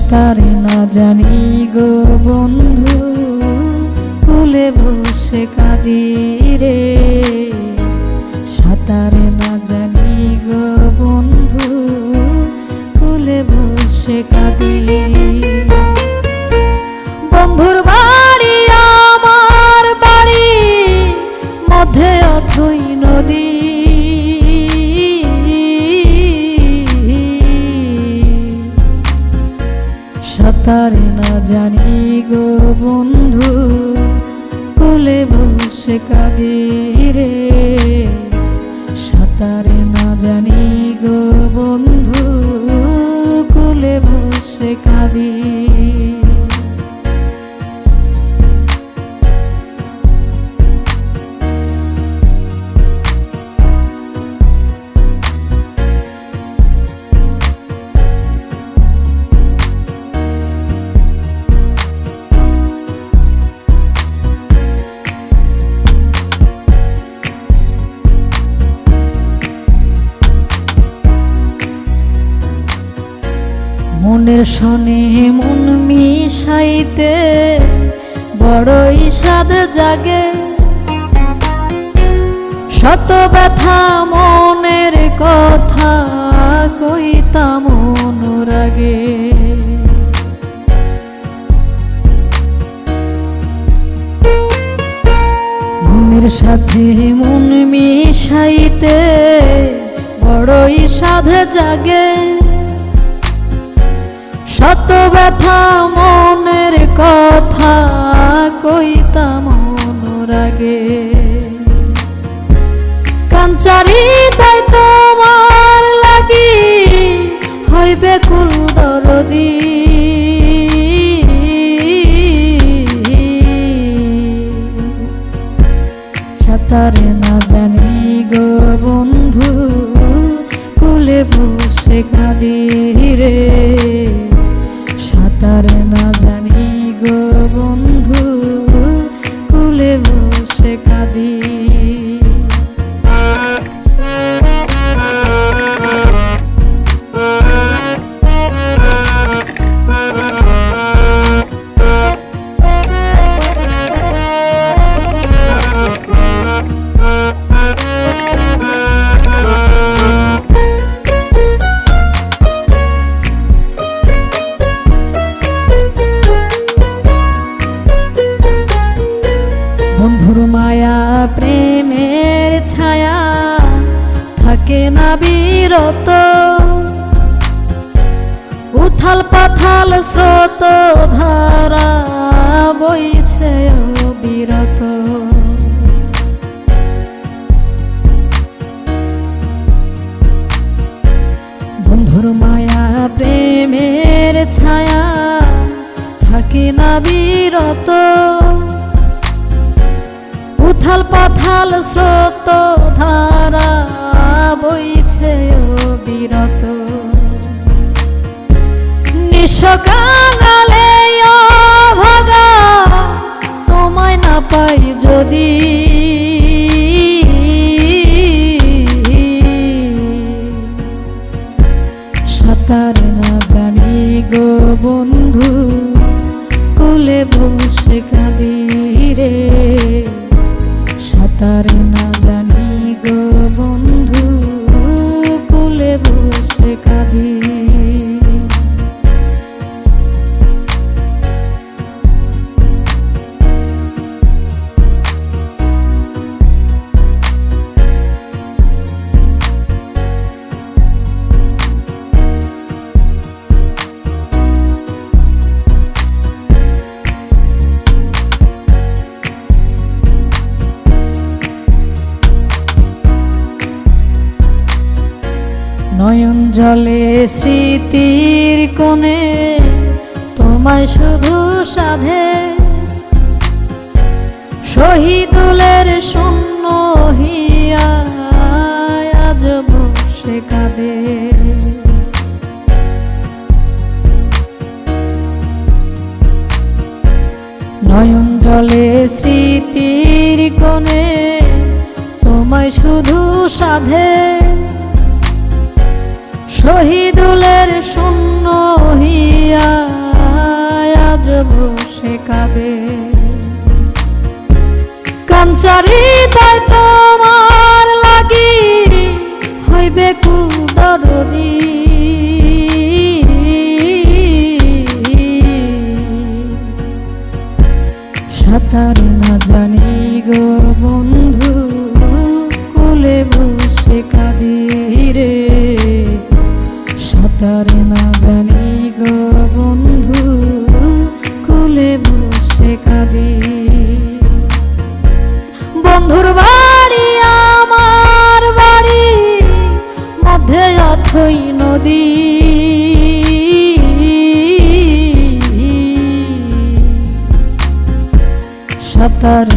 সাঁতারে না জানি গো বন্ধু, কুলে বসে কাঁদি রে। সাঁতারে না জানি গো বন্ধু, কুলে বসে কাঁদি। বন্ধুর বাড়ি আমার বাড়ি, মধ্যে অথই নদী। সাঁতারে না জানি গো বন্ধু, কুলে বসে কাঁদি রে। সাঁতারে না জানি গো বন্ধু, কুলে বসে কাঁদি। মনের সনে মন মিশাইতে বড়ই সাধ জাগে। শত ব্যথা মনের কথা কইতাম অনুরাগে। মনের সাথে মন মিশাইতে বড়ই সাধ জাগে। শত ব্যথা মনের কথা কইতাম অনুরাগে। কাঞ্চারি তাই তোমার লাগি হইবে কুল দরদি। সাঁতারে না জানি গো বন্ধু, কুলে বসে কাঁদি রে। সাঁতারে না জানি গো বন্ধু, কুলে বসে কাঁদি। বন্ধুর মায়া প্রেমের ছায়া থাকে না বিরত। উথাল পাথাল স্রোত ধারা বইছে অবিরত। বন্ধুর মায়া প্রেমের ছায়া থাকে না বিরত। উথাল পাথাল স্রোত ধারা বইছে অবিরত। নিঃসকালে ভাগা তোমায় না পাই যদি। সাঁতারে না জানি গো বন্ধু, কুলে বসে কাঁদি রে। সাঁতারে না জানি গো বন্ধু, কুলে বসে কাঁদি। নয়ন জলে স্মৃতির কোণে তোমায় শুধু সাধে। শহীদুলের শূন্য হিয়া আজ বসে কাঁদে। নয়ন জলে স্মৃতির কোণে তোমায় শুধু সাধে। শহীদুলের শূন্য হিয়া বসে কাঁদে। কাঞ্চারি তাই তোমার লাগি হইবে কুদরদি, সাঁতার না জানি গো বন্ধু কোলে বসে কাঁদি রে, সাঁতার না জানি গো বন্ধু কোলে বসে কাঁদি। বন্ধুর বাড়ি আমার বাড়ি মধ্যে অথই নদী, সাঁতার